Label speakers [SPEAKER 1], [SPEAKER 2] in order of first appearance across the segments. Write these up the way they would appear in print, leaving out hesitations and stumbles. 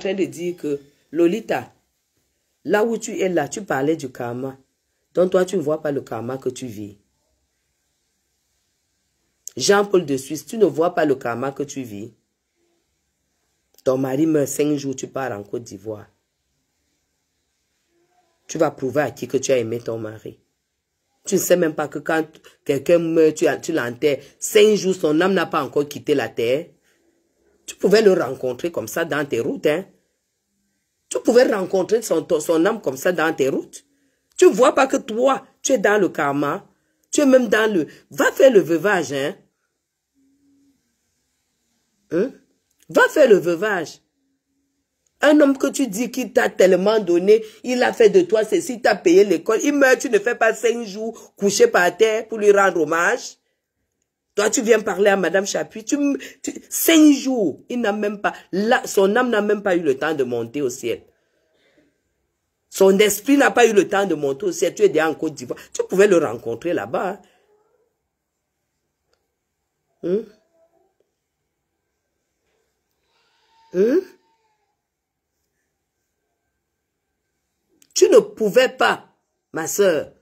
[SPEAKER 1] en train de dire que, Lolita, là où tu es là, tu parlais du karma. Donc toi, tu ne vois pas le karma que tu vis. Jean-Paul de Suisse, tu ne vois pas le karma que tu vis. Ton mari meurt 5 jours, tu pars en Côte d'Ivoire. Tu vas prouver à qui que tu as aimé ton mari. Tu ne sais même pas que quand quelqu'un meurt, tu l'enterres. 5 jours, son âme n'a pas encore quitté la terre. Tu pouvais le rencontrer comme ça dans tes routes. Hein? Tu pouvais rencontrer son âme comme ça dans tes routes. Tu ne vois pas que toi, tu es dans le karma. Tu es même dans le... Va faire le veuvage. Hein? Hein? Va faire le veuvage. Un homme que tu dis qu'il t'a tellement donné, il a fait de toi ceci, t'a payé l'école, il meurt, tu ne fais pas 5 jours couché par terre pour lui rendre hommage. Toi, tu viens parler à Madame Chapuis, 5 jours, il n'a même pas, son âme n'a même pas eu le temps de monter au ciel. Son esprit n'a pas eu le temps de monter au ciel, tu es déjà en Côte d'Ivoire. Tu pouvais le rencontrer là-bas. Hein? Hein? Tu ne pouvais pas, ma soeur.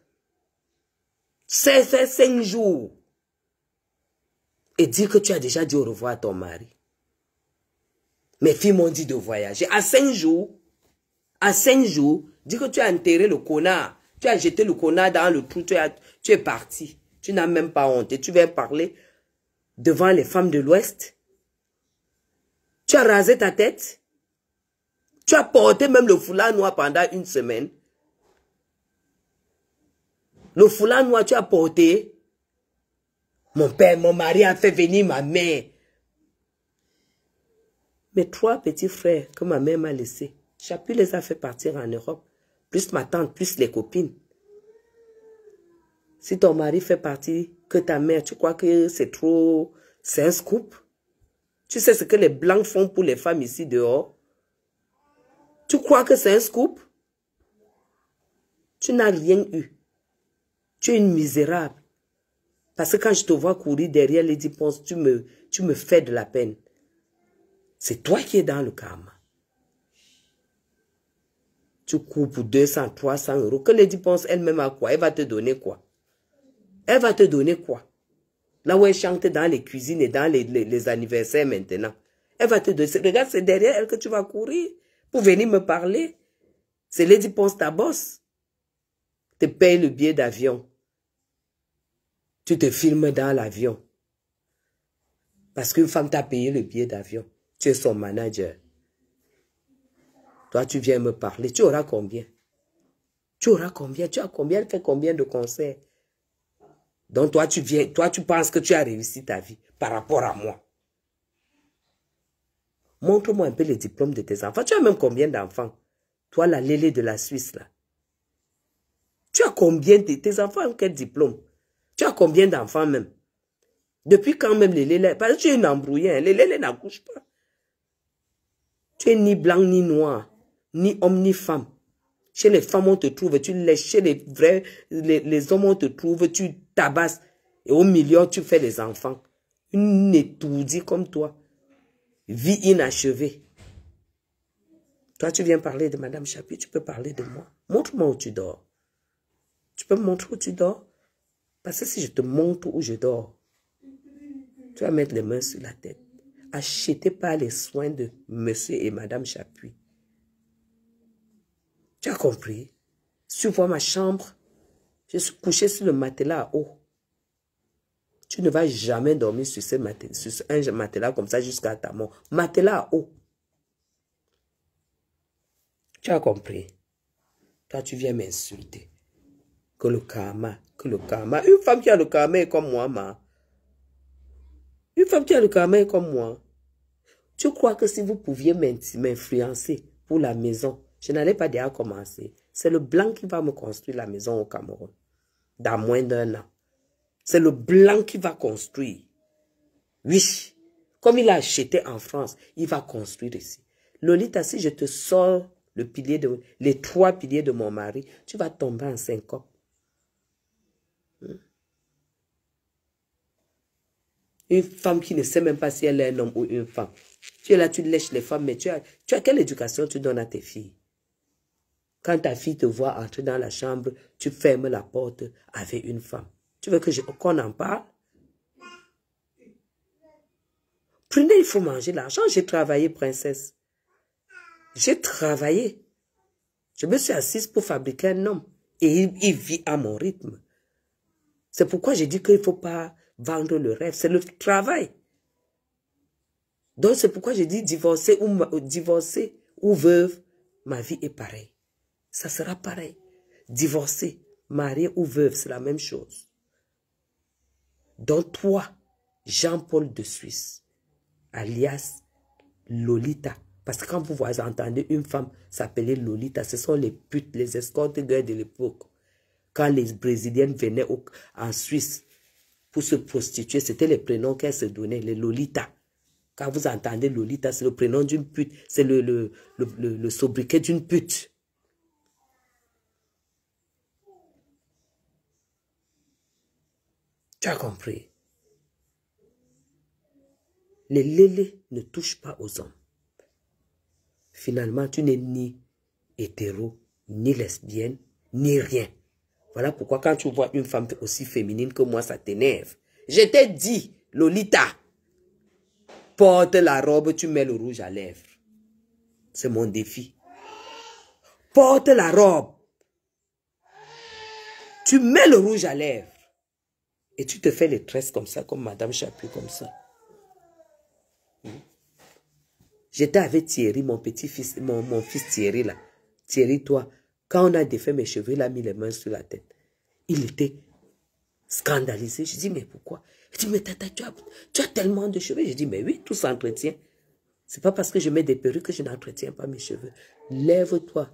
[SPEAKER 1] C'est fait 5 jours. Et dire que tu as déjà dit au revoir à ton mari. Mes filles m'ont dit de voyager. À 5 jours, dis que tu as enterré le connard. Tu as jeté le connard dans le trou, tu es parti. Tu n'as même pas honte. Et tu viens parler devant les femmes de l'Ouest. Tu as rasé ta tête. Tu as porté même le foulard noir pendant 1 semaine. Le foulard noir, tu as porté. Mon père, mon mari a fait venir ma mère. Mes 3 petits frères que ma mère m'a laissés, Chapuis les a fait partir en Europe. Plus ma tante, plus les copines. Si ton mari fait partie que ta mère, tu crois que c'est trop... C'est un scoop? Tu sais ce que les blancs font pour les femmes ici dehors? Tu crois que c'est un scoop? Tu n'as rien eu. Tu es une misérable. Parce que quand je te vois courir derrière Lady Ponce, tu me fais de la peine. C'est toi qui es dans le karma. Tu cours pour 200, 300 euros. Que Lady Ponce elle-même a quoi? Elle va te donner quoi? Elle va te donner quoi? Là où elle chante dans les cuisines et dans les anniversaires maintenant. Elle va te donner... Regarde, c'est derrière elle que tu vas courir pour venir me parler. C'est Lady Ponce ta bosse. Te paye le billet d'avion. Tu te filmes dans l'avion. Parce qu'une femme t'a payé le billet d'avion. Tu es son manager. Toi, tu viens me parler. Tu auras combien? Tu auras combien? Tu as combien? Elle fait combien de concerts? Donc, toi, tu penses que tu as réussi ta vie par rapport à moi. Montre-moi un peu les diplômes de tes enfants. Tu as même combien d'enfants? Toi, la Lélé de la Suisse, là. Tu as combien de tes enfants ont quel diplôme? Tu as combien d'enfants même? Depuis quand même les Lélé? Parce que tu es une embrouillée. Hein? Les Lélé n'accouchent pas. Tu es ni blanc ni noir, ni homme ni femme. Chez les femmes, on te trouve, tu lèches. Chez les hommes, on te trouve, tu tabasses. Et au milieu, tu fais des enfants. Une étourdie comme toi. Vie inachevée. Toi, tu viens parler de Madame Chapuis, tu peux parler de moi. Montre-moi où tu dors. Tu peux me montrer où tu dors? Parce que si je te montre où je dors, tu vas mettre les mains sur la tête. Achetez pas les soins de Monsieur et Madame Chapuis. Tu as compris? Si tu vois ma chambre, je suis couché sur le matelas à eau. Tu ne vas jamais dormir sur un matelas comme ça jusqu'à ta mort. Matelas à eau. Tu as compris? Toi, tu viens m'insulter. Que le karma. Une femme qui a le karma est comme moi, ma. Une femme qui a le karma est comme moi. Tu crois que si vous pouviez m'influencer pour la maison, je n'allais pas déjà commencer. C'est le blanc qui va me construire la maison au Cameroun. Dans moins d'1 an. C'est le blanc qui va construire. Oui. Comme il a acheté en France, il va construire ici. Lolita, si je te sors les 3 piliers de mon mari, tu vas tomber en syncope. Une femme qui ne sait même pas si elle est un homme ou une femme. Tu es là, tu lèches les femmes, mais tu as quelle éducation tu donnes à tes filles? Quand ta fille te voit entrer dans la chambre, tu fermes la porte avec une femme. Tu veux qu'on en parle? Prenez, il faut manger l'argent. J'ai travaillé, princesse. J'ai travaillé. Je me suis assise pour fabriquer un homme. Et il vit à mon rythme. C'est pourquoi j'ai dit qu'il ne faut pas vendre le rêve. C'est le travail. Donc c'est pourquoi j'ai dit divorcer ou veuve, ma vie est pareille. Ça sera pareil. Divorcer, marié ou veuve, c'est la même chose. Donc toi, Jean-Paul de Suisse, alias Lolita, parce que quand vous entendez une femme s'appeler Lolita, ce sont les putes, les escortes girls de l'époque. Quand les Brésiliennes venaient en Suisse pour se prostituer, c'était les prénoms qu'elles se donnaient, les Lolita. Quand vous entendez Lolita, c'est le prénom d'une pute, c'est le sobriquet d'une pute. Tu as compris? Les lélés ne touchent pas aux hommes. Finalement, tu n'es ni hétéro, ni lesbienne, ni rien. Voilà pourquoi quand tu vois une femme aussi féminine que moi, ça t'énerve. Je t'ai dit, Lolita, porte la robe, tu mets le rouge à lèvres. C'est mon défi. Porte la robe. Tu mets le rouge à lèvres. Et tu te fais les tresses comme ça, comme Madame Chapuis, comme ça. J'étais avec Thierry, mon petit-fils, mon fils Thierry là. Thierry, toi, quand on a défait mes cheveux, il a mis les mains sur la tête. Il était scandalisé. Je dis, mais pourquoi? Il dit, mais tata, tu as tellement de cheveux. Je dis, mais oui, tout s'entretient. C'est pas parce que je mets des perruques que je n'entretiens pas mes cheveux. Lève-toi.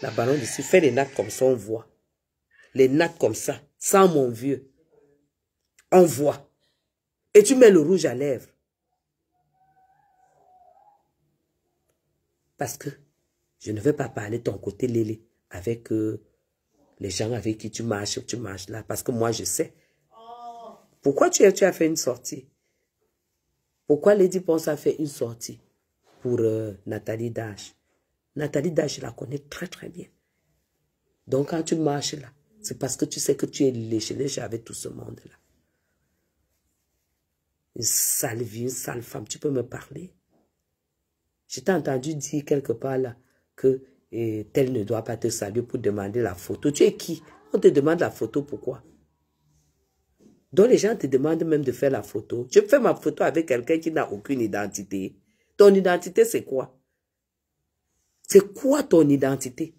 [SPEAKER 1] La ballon dessus, fais les nattes comme ça, on voit. Les nattes comme ça, sans mon vieux. On voit. Et tu mets le rouge à lèvres. Parce que je ne veux pas parler de ton côté lélé avec les gens avec qui tu marches là. Parce que moi, je sais. Pourquoi tu as fait une sortie? Pourquoi Lady Ponce a fait une sortie pour Nathalie Dash? Nathalie Dash, je la connais très très bien. Donc quand tu marches là, c'est parce que tu sais que tu es léché avec tout ce monde-là. Une sale vie, une sale femme, tu peux me parler? Je t'ai entendu dire quelque part là que tel ne doit pas te saluer pour demander la photo. Tu es qui? On te demande la photo, pourquoi? Donc les gens te demandent même de faire la photo. Je fais ma photo avec quelqu'un qui n'a aucune identité. Ton identité, c'est quoi? C'est quoi ton identité?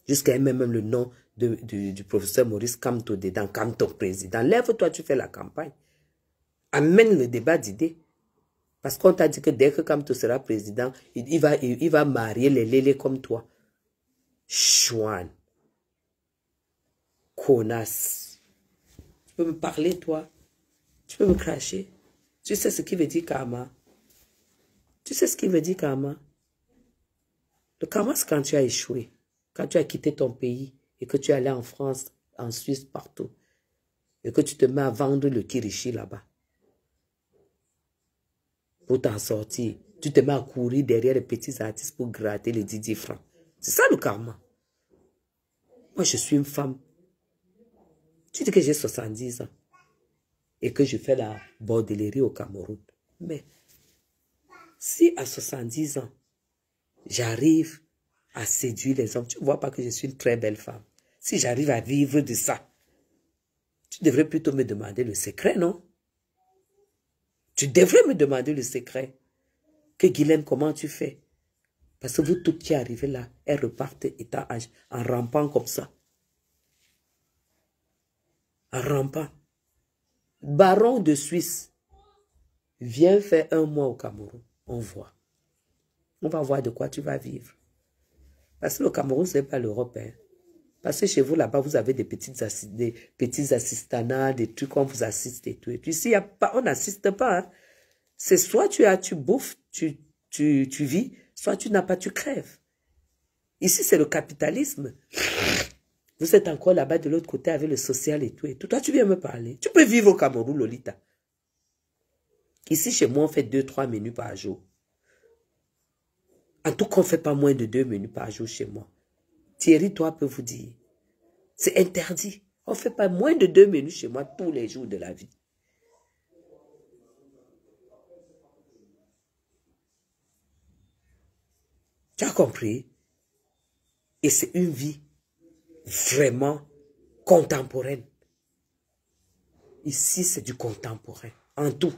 [SPEAKER 1] Jusqu'à même le nom du professeur Maurice Kamto dedans, Kamto président. Lève-toi, tu fais la campagne. Amène le débat d'idées. Parce qu'on t'a dit que dès que Kamto sera président, il va marier les lélés comme toi. Chouane. Connasse. Tu peux me parler, toi? Tu peux me cracher? Tu sais ce qui veut dire karma? Tu sais ce qui veut dire karma? Le karma, c'est quand tu as échoué. Quand tu as quitté ton pays et que tu es allé en France, en Suisse, partout. Et que tu te mets à vendre le kirishi là-bas. Pour t'en sortir. Tu te mets à courir derrière les petits artistes pour gratter les 10 francs. C'est ça le karma. Moi, je suis une femme. Tu dis que j'ai 70 ans. Et que je fais la bordellerie au Cameroun. Mais, si à 70 ans, j'arrive à séduire les hommes, tu ne vois pas que je suis une très belle femme. Si j'arrive à vivre de ça, tu devrais plutôt me demander le secret, non? Tu devrais me demander le secret. Que Guylaine, comment tu fais? Parce que vous toutes qui arrivez là, elles repartent étant en rampant comme ça. En rampant. Baron de Suisse, viens faire 1 mois au Cameroun. On voit. On va voir de quoi tu vas vivre. Parce que le Cameroun, ce n'est pas l'Europe. Hein. Parce que chez vous, là-bas, vous avez des petits assistanats, des trucs qu'on vous assiste et tout. Et puis, ici, on n'assiste pas. Hein. C'est soit tu bouffes, tu vis, soit tu n'as pas, tu crèves. Ici, c'est le capitalisme. Vous êtes encore là-bas de l'autre côté avec le social et tout. Toi, tu viens me parler. Tu peux vivre au Cameroun, Lolita. Ici, chez moi, on fait 2-3 menus par jour. En tout cas, on ne fait pas moins de 2 menus par jour chez moi. Thierry, toi, peut vous dire. C'est interdit. On ne fait pas moins de 2 menus chez moi tous les jours de la vie. Tu as compris? Et c'est une vie vraiment contemporaine. Ici, c'est du contemporain. En tout.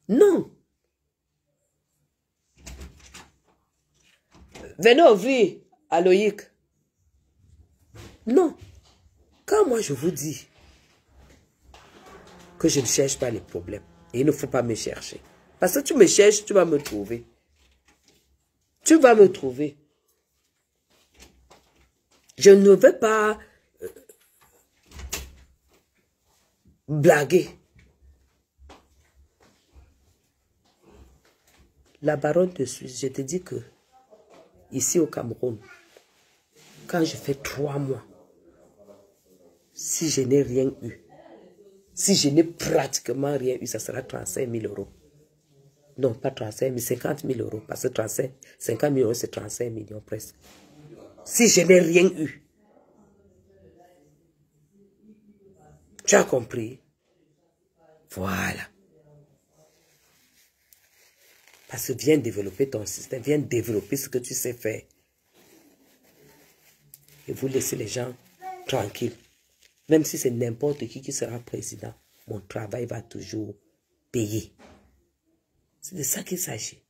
[SPEAKER 1] Non. Venez ouvrir à Loïc. Non. Quand moi je vous dis que je ne cherche pas les problèmes, et il ne faut pas me chercher. Parce que tu me cherches, tu vas me trouver. Tu vas me trouver. Je ne veux pas blaguer. La baronne de Suisse, je te dis que ici au Cameroun, quand je fais 3 mois, si je n'ai rien eu, si je n'ai pratiquement rien eu, ça sera 35 000 euros. Non, pas 35 000, 50 000 euros. Parce que 50 000 euros, c'est 35 millions presque. Si je n'ai rien eu. Tu as compris? Voilà. Parce que viens développer ton système, viens développer ce que tu sais faire. Et vous laissez les gens tranquilles. Même si c'est n'importe qui sera président, mon travail va toujours payer. C'est de ça qu'il s'agit.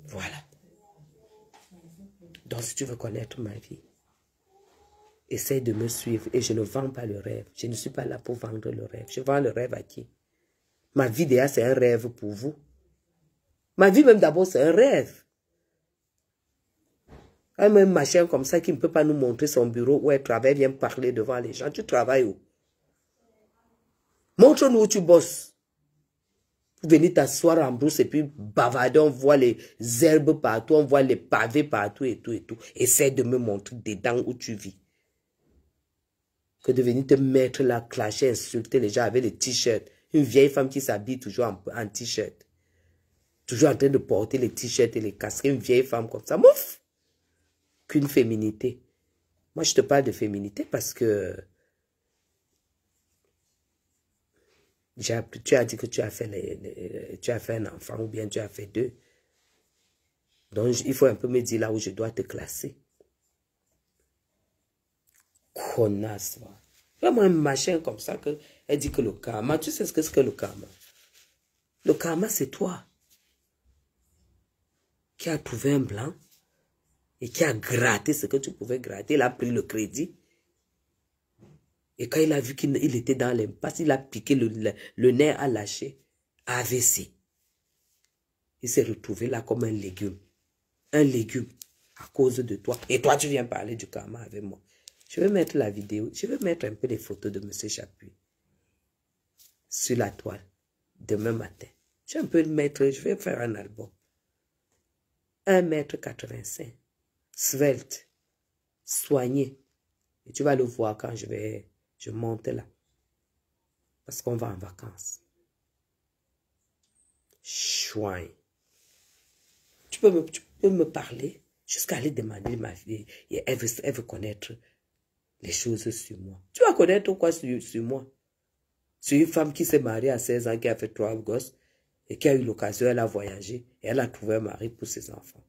[SPEAKER 1] Voilà. Donc, si tu veux connaître ma vie, essaye de me suivre. Et je ne vends pas le rêve. Je ne suis pas là pour vendre le rêve. Je vends le rêve à qui? Ma vie, déjà, c'est un rêve pour vous. Ma vie, même d'abord, c'est un rêve. Un même machin comme ça qui ne peut pas nous montrer son bureau où elle travaille, vient parler devant les gens. Tu travailles où? Montre-nous où tu bosses. Venir t'asseoir en brousse et puis bavarder, on voit les herbes partout, on voit les pavés partout et tout et tout. Essaie de me montrer dedans où tu vis. Que de venir te mettre là, clasher, insulter les gens avec les t-shirts. Une vieille femme qui s'habille toujours en t-shirt. Toujours en train de porter les t-shirts et les casquettes. Une vieille femme comme ça. Mouf! Qu'une féminité. Moi, je te parle de féminité parce que tu as dit que tu as fait un enfant ou bien tu as fait 2. Donc, il faut un peu me dire là où je dois te classer. Connasse, va. Vraiment un machin comme ça que elle dit que le karma, tu sais ce que c'est que le karma? Le karma, c'est toi qui as trouvé un blanc et qui a gratté ce que tu pouvais gratter. Il a pris le crédit. Et quand il a vu qu'il était dans l'impasse, il a piqué le nerf à lâcher. AVC. Il s'est retrouvé là comme un légume. Un légume à cause de toi. Et toi, tu viens parler du karma avec moi. Je vais mettre la vidéo. Je vais mettre un peu les photos de M. Chapuis sur la toile demain matin. Je vais un peu le mettre. Je vais faire un album. 1,85 m. Svelte. Soigné. Et tu vas le voir quand je monte là. Parce qu'on va en vacances. Chouin. Tu peux me parler jusqu'à aller demander ma vie. Et elle veut connaître les choses sur moi. Tu vas connaître quoi sur moi? Sur une femme qui s'est mariée à 16 ans, qui a fait 3 gosses et qui a eu l'occasion, elle a voyagé et elle a trouvé un mari pour ses enfants.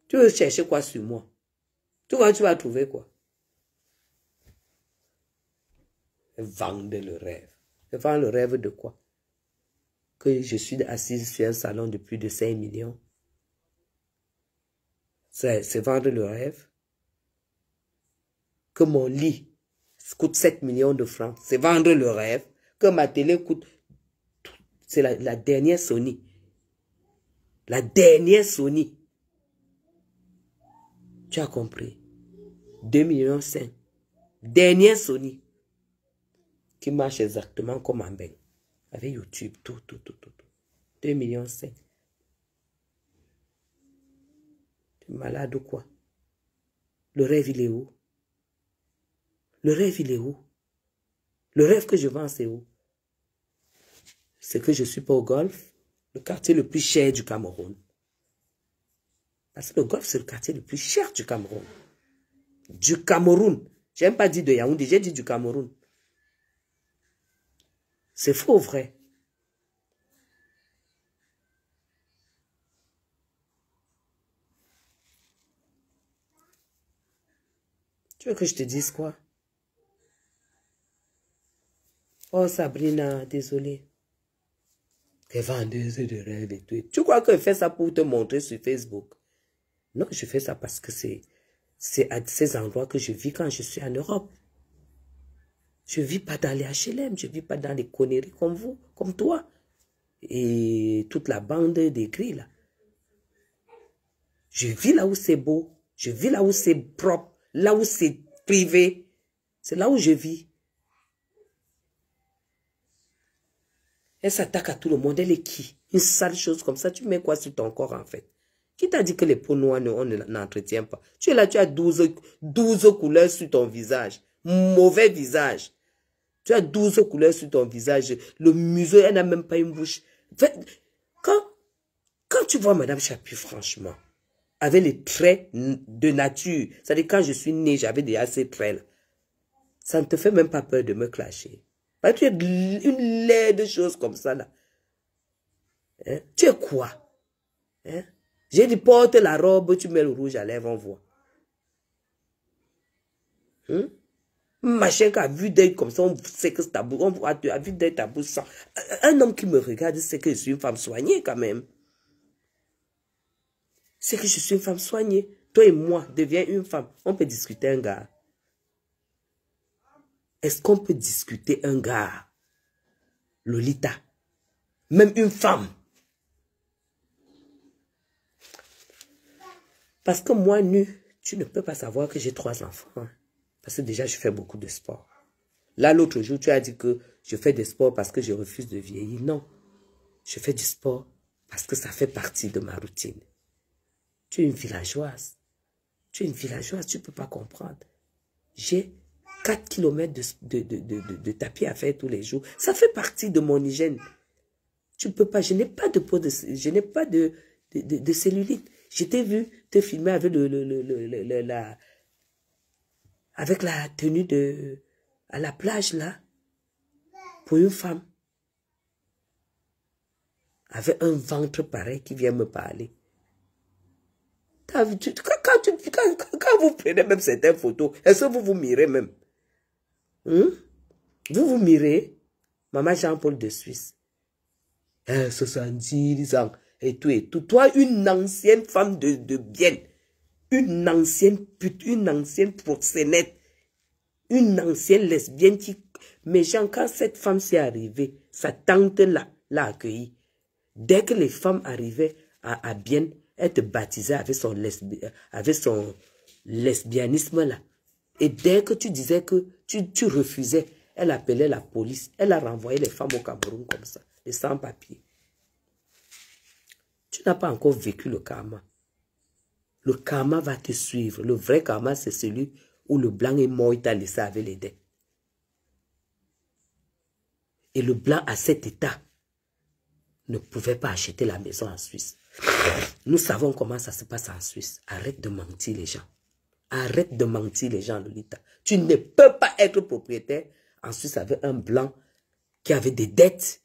[SPEAKER 1] Tu veux chercher quoi sur moi? Tu vas trouver quoi? Vendre le rêve. Vendre le rêve de quoi? Que je suis assise sur un salon de plus de 5 millions. C'est vendre le rêve. Que mon lit coûte 7 millions de francs. C'est vendre le rêve. Que ma télé coûte... C'est la dernière Sony. La dernière Sony. Tu as compris? 2,5 millions. Dernière Sony. Qui marche exactement comme un bain. Avec YouTube, tout. 2,5 millions. Malade ou quoi? Le rêve, il est où? Le rêve, il est où? Le rêve que je vends, c'est où? C'est que je ne suis pas au Golfe, le quartier le plus cher du Cameroun. Parce que le Golfe, c'est le quartier le plus cher du Cameroun. Du Cameroun. Je n'aime pas dire de Yaoundé, j'ai dit du Cameroun. C'est faux ou vrai? Tu veux que je te dise quoi? Oh Sabrina, désolée. T'es vendeuse de rêve et tout. Tu crois que je fais ça pour te montrer sur Facebook? Non, je fais ça parce que c'est à ces endroits que je vis quand je suis en Europe. Je ne vis pas dans les HLM, je ne vis pas dans les conneries comme vous, comme toi. Et toute la bande des gris là. Je vis là où c'est beau, je vis là où c'est propre, là où c'est privé. C'est là où je vis. Elle s'attaque à tout le monde, elle est qui? Une sale chose comme ça, tu mets quoi sur ton corps en fait? Qui t'a dit que les peaux noires, on n'entretient pas? Tu es là, tu as 12 couleurs sur ton visage. Mauvais visage. Tu as 12 couleurs sur ton visage. Le museau, elle n'a même pas une bouche. Quand tu vois Madame Chapuis, franchement, avec les traits de nature, c'est-à-dire quand je suis née, j'avais déjà ces traits-là. Ça ne te fait même pas peur de me clasher. Parce que tu es une laide chose comme ça, là. Hein? Tu es quoi? Hein? J'ai dit, porte la robe, tu mets le rouge à lèvres, on voit. Hein? Machin qui a vu d'œil comme ça, on sait que c'est ta bouche, on voit, à vue d'œil ta bouche sent. Un homme qui me regarde, c'est que je suis une femme soignée quand même. C'est que je suis une femme soignée. Toi et moi, deviens une femme. On peut discuter un gars. Est-ce qu'on peut discuter un gars? Lolita. Même une femme. Parce que moi, nu, tu ne peux pas savoir que j'ai 3 enfants. Hein. Parce que déjà, je fais beaucoup de sport. Là, l'autre jour, tu as dit que je fais des sports parce que je refuse de vieillir. Non. Je fais du sport parce que ça fait partie de ma routine. Tu es une villageoise. Tu es une villageoise, tu ne peux pas comprendre. J'ai 4 kilomètres de tapis à faire tous les jours. Ça fait partie de mon hygiène. Tu ne peux pas, je n'ai pas de peau je n'ai pas de cellulite. Je t'ai vu te filmer avec avec la tenue à la plage là, pour une femme. Avec un ventre pareil qui vient me parler. Quand vous prenez même certaines photos, est-ce que vous vous mirez même? Vous vous mirez? Maman Jean-Paul de Suisse. 70 ans et tout et tout. Toi, une ancienne femme de bien, une ancienne pute, une ancienne proxénète, une ancienne lesbienne qui... Mais Jean, quand cette femme s'est arrivée, sa tante l'a accueillie. Dès que les femmes arrivaient à bien, elle te baptisait avec son lesbianisme là. Et dès que tu disais que tu refusais, elle appelait la police. Elle a renvoyé les femmes au Cameroun comme ça, les sans-papiers. Tu n'as pas encore vécu le karma. Le karma va te suivre. Le vrai karma, c'est celui où le blanc est mort, il t'a laissé avec les dettes. Et le blanc, à cet état, ne pouvait pas acheter la maison en Suisse. Nous savons comment ça se passe en Suisse. Arrête de mentir les gens. Arrête de mentir les gens, Lolita. Tu ne peux pas être propriétaire en Suisse avec un blanc qui avait des dettes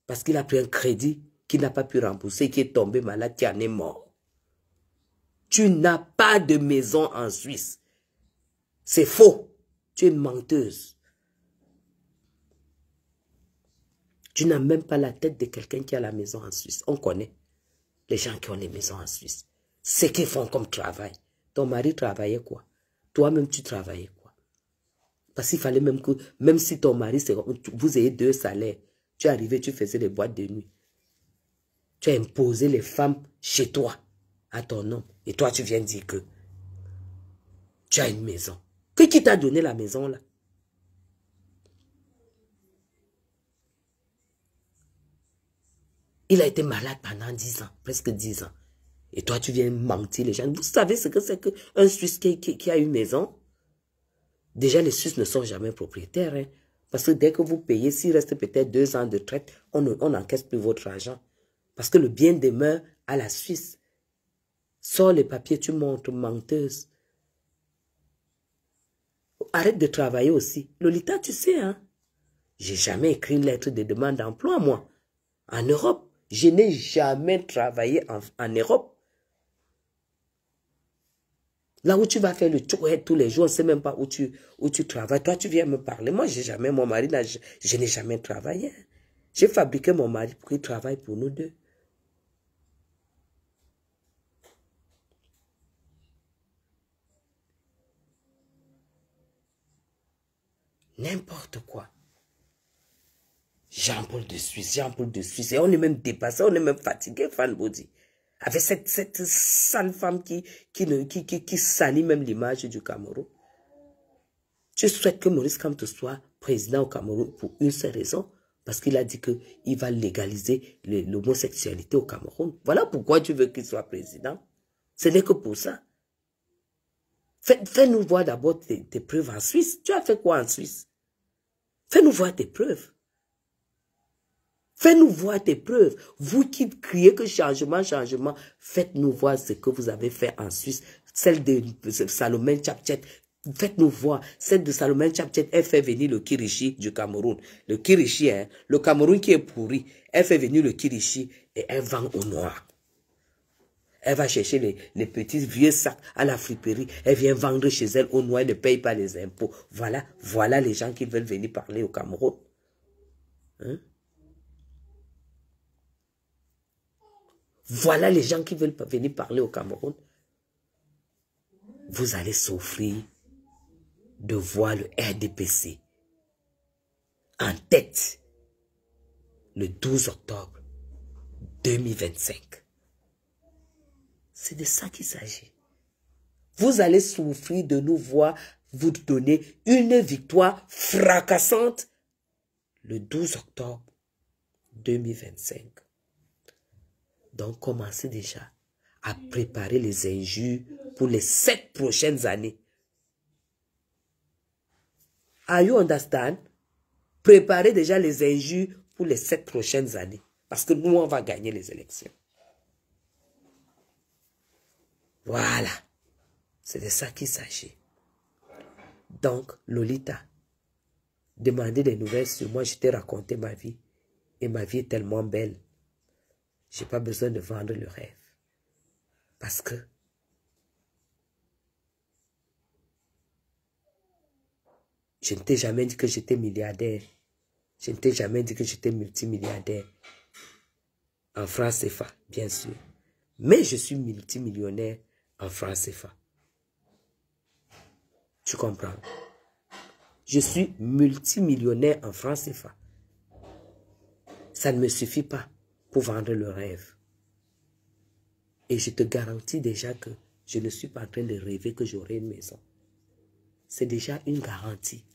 [SPEAKER 1] parce qu'il a pris un crédit qu'il n'a pas pu rembourser, qui est tombé malade, qui en est mort. Tu n'as pas de maison en Suisse. C'est faux. Tu es une menteuse. Tu n'as même pas la tête de quelqu'un qui a la maison en Suisse. On connaît les gens qui ont les maisons en Suisse. Ce qu'ils font comme travail. Ton mari travaillait quoi? Toi-même, tu travaillais quoi? Parce qu'il fallait même que, même si ton mari, vous ayez 2 salaires, tu arrivais, tu faisais des boîtes de nuit. Tu as imposé les femmes chez toi, à ton homme. Et toi, tu viens dire que tu as une maison. Qui t'a donné la maison là? Il a été malade pendant 10 ans, presque 10 ans. Et toi, tu viens mentir les gens. Vous savez ce que c'est qu'un Suisse qui a une maison? Déjà, les Suisses ne sont jamais propriétaires. Hein, parce que dès que vous payez, s'il reste peut-être 2 ans de traite, on n'encaisse plus votre argent. Parce que le bien demeure à la Suisse. Sors les papiers, tu montres, menteuse. Arrête de travailler aussi. Lolita, tu sais, hein? J'ai jamais écrit une lettre de demande d'emploi, moi. En Europe, je n'ai jamais travaillé en Europe. Là où tu vas faire le chouette tous les jours, on ne sait même pas où tu travailles. Toi, tu viens me parler. Moi, mon mari, je n'ai jamais travaillé. J'ai fabriqué mon mari pour qu'il travaille pour nous deux. N'importe quoi. Jean-Paul de Suisse, Jean-Paul de Suisse. Et on est même dépassé, on est même fatigué, Fanbody. Avec cette sale femme qui salit même l'image du Cameroun. Je souhaite que Maurice Kamto soit président au Cameroun pour une seule raison. Parce qu'il a dit qu'il va légaliser l'homosexualité au Cameroun. Voilà pourquoi tu veux qu'il soit président. Ce n'est que pour ça. Fais-nous voir d'abord tes preuves en Suisse. Tu as fait quoi en Suisse? Fais-nous voir tes preuves. Fais-nous voir tes preuves. Vous qui criez que changement, changement, faites-nous voir ce que vous avez fait en Suisse. Celle de Salomé Tchapchet, faites-nous voir. Celle de Salomé Tchapchet, elle fait venir le Kirishi du Cameroun. Le Kirishi, hein, le Cameroun qui est pourri, elle fait venir le Kirishi et elle vend au noir. Elle va chercher les petits vieux sacs à la friperie. Elle vient vendre chez elle au noir, elle ne paye pas les impôts. Voilà les gens qui veulent venir parler au Cameroun. Hein? Voilà les gens qui veulent venir parler au Cameroun. Vous allez souffrir de voir le RDPC en tête le 12 octobre 2025. C'est de ça qu'il s'agit. Vous allez souffrir de nous voir vous donner une victoire fracassante le 12 octobre 2025. Donc, commencez déjà à préparer les injures pour les 7 prochaines années. Are you understand? Préparez déjà les injures pour les 7 prochaines années. Parce que nous, on va gagner les élections. Voilà. C'est de ça qu'il s'agit. Donc, Lolita, demandez des nouvelles sur moi. Je t'ai raconté ma vie. Et ma vie est tellement belle. Je n'ai pas besoin de vendre le rêve. Parce que je ne t'ai jamais dit que j'étais milliardaire. Je ne t'ai jamais dit que j'étais multimilliardaire. En francs CFA, bien sûr. Mais je suis multimillionnaire en francs CFA. Tu comprends? Je suis multimillionnaire en francs CFA. Ça ne me suffit pas pour vendre le rêve. Et je te garantis déjà que je ne suis pas en train de rêver que j'aurai une maison. C'est déjà une garantie.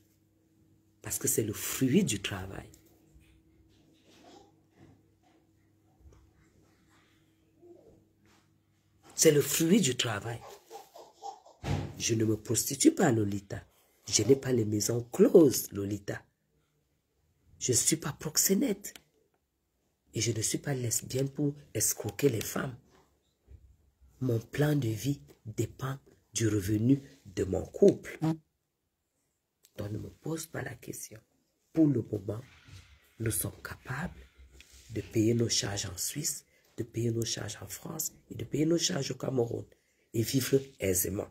[SPEAKER 1] Parce que c'est le fruit du travail. C'est le fruit du travail. Je ne me prostitue pas, Lolita. Je n'ai pas les maisons closes, Lolita. Je ne suis pas proxénète. Et je ne suis pas lesbienne pour escroquer les femmes. Mon plan de vie dépend du revenu de mon couple. Donc ne me pose pas la question. Pour le moment, nous sommes capables de payer nos charges en Suisse, de payer nos charges en France et de payer nos charges au Cameroun et vivre aisément.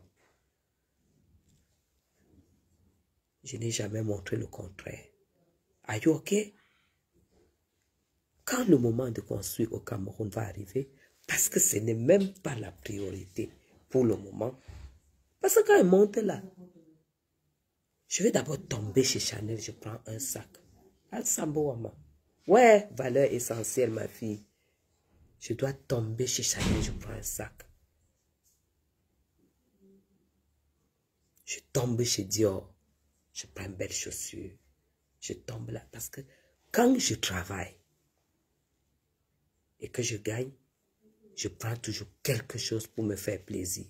[SPEAKER 1] Je n'ai jamais montré le contraire. Are you okay? Quand le moment de construire au Cameroun va arriver, parce que ce n'est même pas la priorité pour le moment, parce que quand elle monte là, je vais d'abord tomber chez Chanel, je prends un sac. Al-Sambo-Wama. Ouais, valeur essentielle, ma fille. Je dois tomber chez Chanel, je prends un sac. Je tombe chez Dior, je prends une belle chaussure. Je tombe là, parce que quand je travaille et que je gagne, Je prends toujours quelque chose pour me faire plaisir.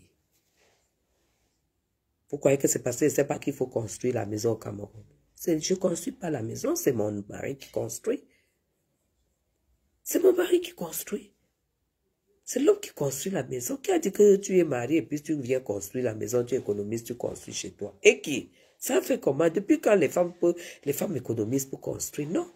[SPEAKER 1] Vous croyez que c'est parce que je ne sais pas qu'il faut construire la maison au Cameroun? Je ne construis pas la maison, c'est mon mari qui construit. C'est mon mari qui construit. C'est l'homme qui construit la maison. Qui a dit que tu es marié et puis tu viens construire la maison, tu économises, tu construis chez toi? Et qui? Ça fait comment? Depuis quand les femmes économisent pour construire? Non.